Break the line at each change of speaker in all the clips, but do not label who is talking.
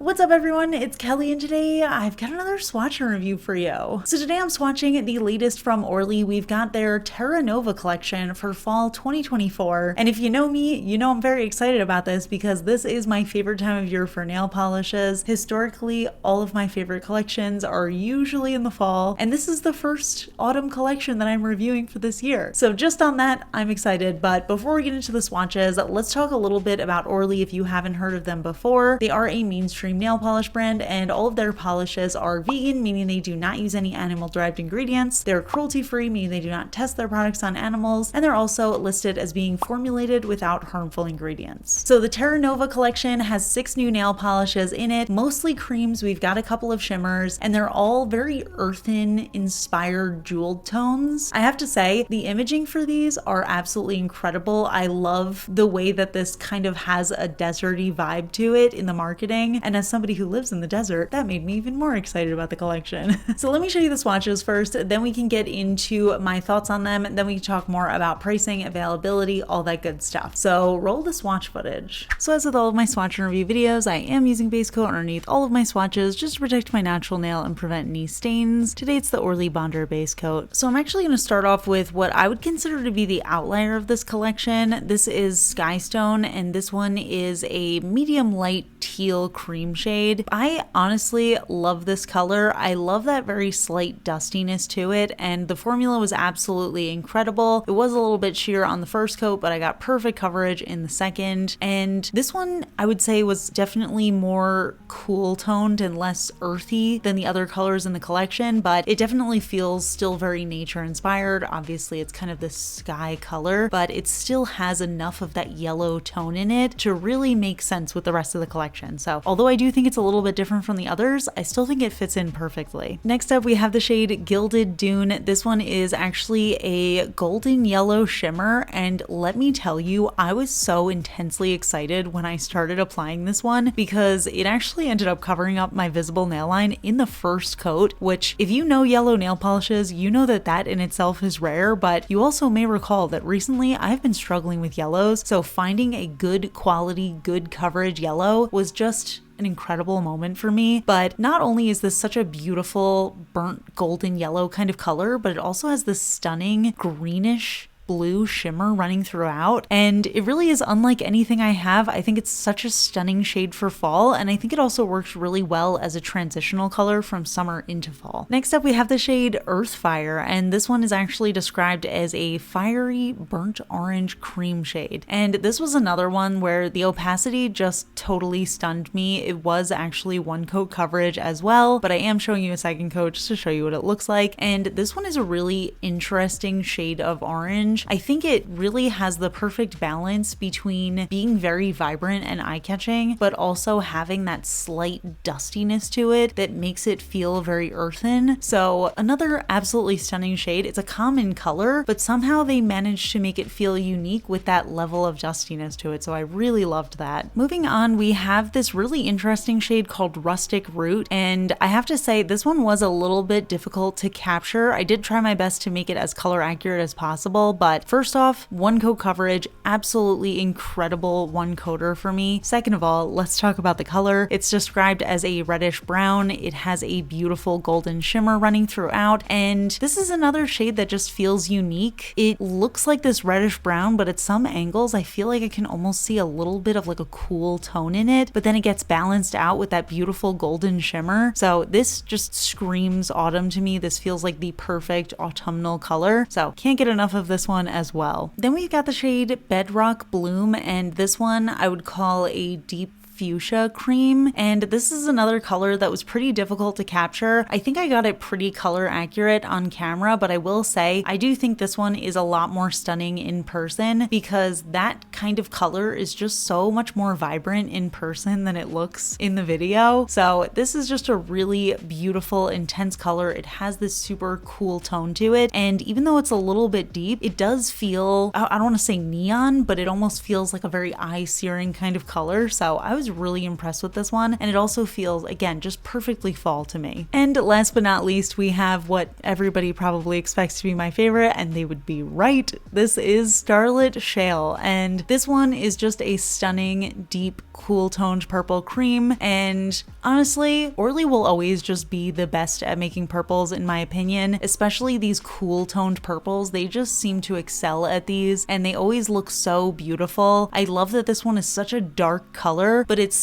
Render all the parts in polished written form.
What's up everyone, it's Kelly and today I've got another swatch review for you. So today I'm swatching the latest from Orly. We've got their Terra Nova collection for fall 2024. And if you know me, you know I'm very excited about this because this is my favorite time of year for nail polishes. Historically, all of my favorite collections are usually in the fall, and this is the first autumn collection that I'm reviewing for this year. So just on that, I'm excited. But before we get into the swatches, let's talk a little bit about Orly if you haven't heard of them before. They are a mainstream nail polish brand, and all of their polishes are vegan, meaning they do not use any animal-derived ingredients. They're cruelty-free, meaning they do not test their products on animals, and they're also listed as being formulated without harmful ingredients. So the Terra Nova collection has 6 new nail polishes in it, mostly creams. We've got a couple of shimmers, and they're all very earthen inspired jeweled tones. I have to say, the imaging for these are absolutely incredible. I love the way that this kind of has a deserty vibe to it in the marketing, and as somebody who lives in the desert, that made me even more excited about the collection. So let me show you the swatches first, then we can get into my thoughts on them, then we can talk more about pricing, availability, all that good stuff. So roll the swatch footage. So as with all of my swatch and review videos, I am using base coat underneath all of my swatches just to protect my natural nail and prevent any stains. Today it's the Orly Bonder base coat. So I'm actually going to start off with what I would consider to be the outlier of this collection. This is Skystone, and this one is a medium light teal cream shade. I honestly love this color. I love that very slight dustiness to it, and the formula was absolutely incredible. It was a little bit sheer on the first coat, but I got perfect coverage in the second. And this one I would say was definitely more cool toned and less earthy than the other colors in the collection, but it definitely feels still very nature inspired. Obviously it's kind of this sky color, but it still has enough of that yellow tone in it to really make sense with the rest of the collection. So although I do think it's a little bit different from the others, I still think it fits in perfectly. Next up we have the shade Gilded Dune. This one is actually a golden yellow shimmer, and let me tell you, I was so intensely excited when I started applying this one because it actually ended up covering up my visible nail line in the first coat, which if you know yellow nail polishes, you know that that in itself is rare, but you also may recall that recently I've been struggling with yellows, so finding a good quality, good coverage yellow was just an incredible moment for me. But not only is this such a beautiful burnt golden yellow kind of color, but it also has this stunning greenish blue shimmer running throughout, and it really is unlike anything I have. I think it's such a stunning shade for fall, and I think it also works really well as a transitional color from summer into fall. Next up we have the shade Earthfire, and this one is actually described as a fiery burnt orange cream shade, and this was another one where the opacity just totally stunned me. It was actually one coat coverage as well, but I am showing you a second coat just to show you what it looks like, and this one is a really interesting shade of orange. I think it really has the perfect balance between being very vibrant and eye-catching, but also having that slight dustiness to it that makes it feel very earthen. So another absolutely stunning shade. It's a common color, but somehow they managed to make it feel unique with that level of dustiness to it. So I really loved that. Moving on, we have this really interesting shade called Rustic Root, and I have to say this one was a little bit difficult to capture. I did try my best to make it as color accurate as possible, but first off, one coat coverage, absolutely incredible one coater for me. Second of all, let's talk about the color. It's described as a reddish brown. It has a beautiful golden shimmer running throughout, and this is another shade that just feels unique. It looks like this reddish brown, but at some angles I feel like I can almost see a little bit of like a cool tone in it, but then it gets balanced out with that beautiful golden shimmer. So this just screams autumn to me. This feels like the perfect autumnal color, so can't get enough of this one as well. Then we've got the shade Bedrock Bloom, and this one I would call a deep fuchsia cream, and this is another color that was pretty difficult to capture. I think I got it pretty color accurate on camera, but I will say I do think this one is a lot more stunning in person because that kind of color is just so much more vibrant in person than it looks in the video. So this is just a really beautiful, intense color. It has this super cool tone to it, and even though it's a little bit deep, it does feel, I don't want to say neon, but it almost feels like a very eye-searing kind of color. So I was really impressed with this one, and it also feels, again, just perfectly fall to me. And last but not least, we have what everybody probably expects to be my favorite, and they would be right. This is Starlit Shale, and this one is just a stunning, deep, cool toned purple cream. And honestly, Orly will always just be the best at making purples in my opinion, especially these cool toned purples. They just seem to excel at these and they always look so beautiful. I love that this one is such a dark color, but it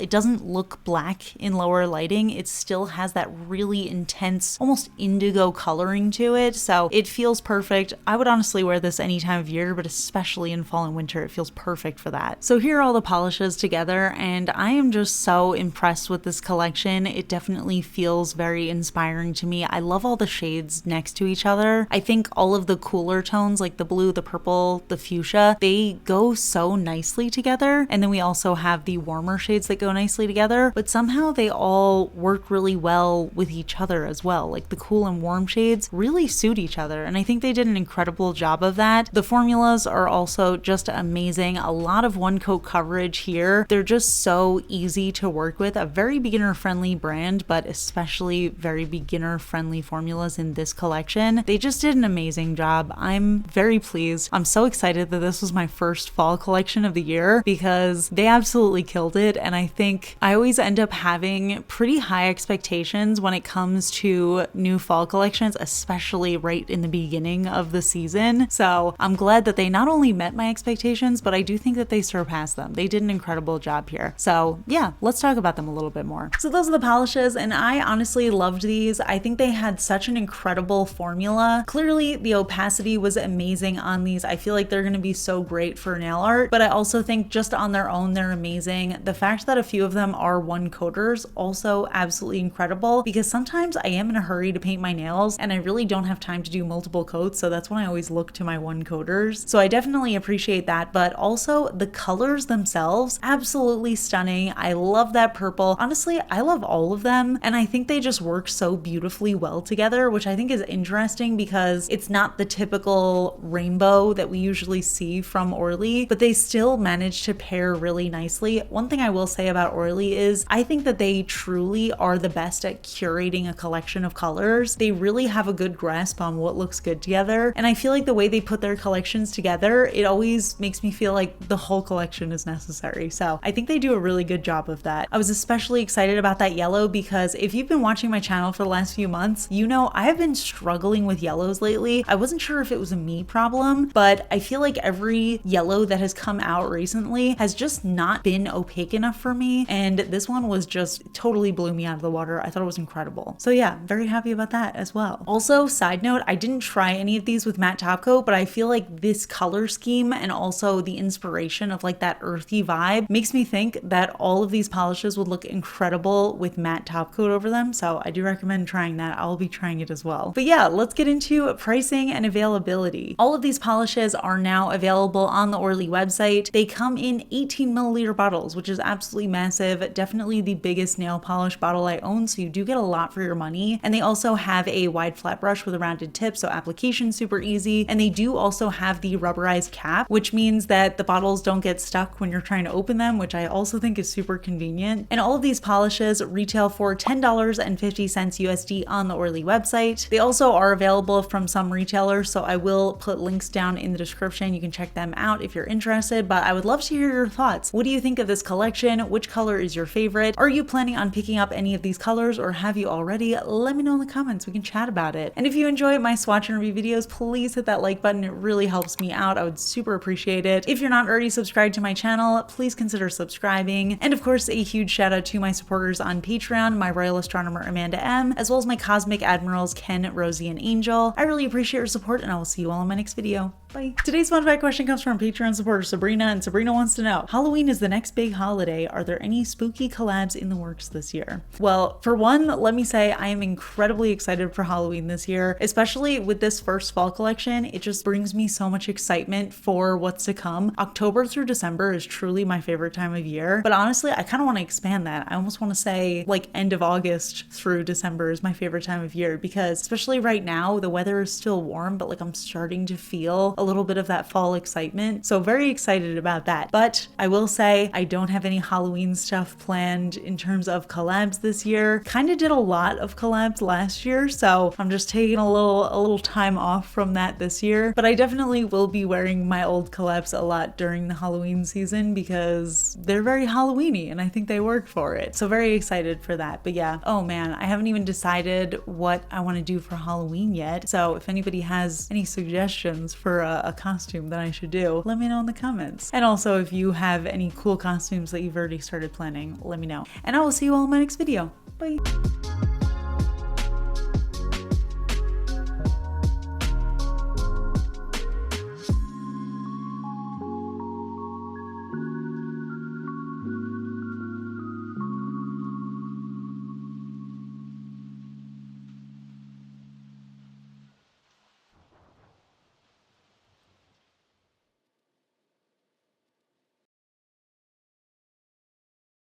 doesn't look black in lower lighting. It still has that really intense, almost indigo coloring to it. So it feels perfect. I would honestly wear this any time of year, but especially in fall and winter, it feels perfect for that. So here are all the polishes together and I am just so impressed with this collection. It definitely feels very inspiring to me. I love all the shades next to each other. I think all of the cooler tones like the blue, the purple, the fuchsia, they go so nicely together. And then we also have the warmer shades that go nicely together, but somehow they all work really well with each other as well. Like the cool and warm shades really suit each other. And I think they did an incredible job of that. The formulas are also just amazing. A lot of one coat coverage here. They're just so easy to work with. A very beginner friendly brand, but especially very beginner friendly formulas in this collection. They just did an amazing job. I'm very pleased. I'm so excited that this was my first fall collection of the year because they absolutely killed it. And I think I always end up having pretty high expectations when it comes to new fall collections, especially right in the beginning of the season. So I'm glad that they not only met my expectations, but I do think that they surpassed them. They did an incredible job here. So yeah, let's talk about them a little bit more. So those are the polishes and I honestly loved these. I think they had such an incredible formula. Clearly the opacity was amazing on these. I feel like they're going to be so great for nail art, but I also think just on their own, they're amazing. The fact that a few of them are one coaters, also absolutely incredible because sometimes I am in a hurry to paint my nails and I really don't have time to do multiple coats. So that's when I always look to my one coaters. So I definitely appreciate that, but also the colors themselves, absolutely stunning. I love that purple. Honestly, I love all of them. And I think they just work so beautifully well together, which I think is interesting because it's not the typical rainbow that we usually see from Orly, but they still manage to pair really nicely. One thing I will say about Orly is I think that they truly are the best at curating a collection of colors. They really have a good grasp on what looks good together. And I feel like the way they put their collections together, it always makes me feel like the whole collection is necessary. So I think they do a really good job of that. I was especially excited about that yellow because if you've been watching my channel for the last few months, you know I have been struggling with yellows lately. I wasn't sure if it was a me problem, but I feel like every yellow that has come out recently has just not been opaque enough for me. And this one was just totally blew me out of the water. I thought it was incredible. So yeah, very happy about that as well. Also, side note, I didn't try any of these with matte top coat, but I feel like this color scheme and also the inspiration of like that earthy vibe makes me think that all of these polishes would look incredible with matte top coat over them. So I do recommend trying that. I'll be trying it as well. But yeah, let's get into pricing and availability. All of these polishes are now available on the Orly website. They come in 18 milliliter bottles, which is absolutely massive. Definitely the biggest nail polish bottle I own, so you do get a lot for your money. And they also have a wide flat brush with a rounded tip, so application super easy. And they do also have the rubberized cap, which means that the bottles don't get stuck when you're trying to open them, which I also think is super convenient. And all of these polishes retail for $10.50 USD on the Orly website. They also are available from some retailers, so I will put links down in the description. You can check them out if you're interested, but I would love to hear your thoughts. What do you think of this collection? Which color is your favorite? Are you planning on picking up any of these colors or have you already? Let me know in the comments. We can chat about it. And if you enjoy my swatch and review videos, please hit that like button. It really helps me out. I would super appreciate it. If you're not already subscribed to my channel, please consider subscribing. And of course, a huge shout out to my supporters on Patreon, my royal astronomer Amanda M, as well as my cosmic admirals Ken, Rosie, and Angel. I really appreciate your support and I will see you all in my next video. Bye. Today's fun fact question comes from Patreon supporter Sabrina, and Sabrina wants to know, Halloween is the next big holiday. Are there any spooky collabs in the works this year? Well, for one, let me say I am incredibly excited for Halloween this year, especially with this first fall collection. It just brings me so much excitement for what's to come. October through December is truly my favorite time of year, but honestly, I kind of want to expand that. I almost want to say like end of August through December is my favorite time of year because especially right now, the weather is still warm, but like I'm starting to feel a little bit of that fall excitement. So very excited about that. But I will say I don't have any Halloween stuff planned in terms of collabs this year. Kind of did a lot of collabs last year, so I'm just taking a little time off from that this year. But I definitely will be wearing my old collabs a lot during the Halloween season because they're very Halloweeny and I think they work for it. So very excited for that. But yeah, oh man, I haven't even decided what I want to do for Halloween yet. So if anybody has any suggestions for a costume that I should do, let me know in the comments. And also if you have any cool costumes that you've already started planning, let me know. And I will see you all in my next video. Bye.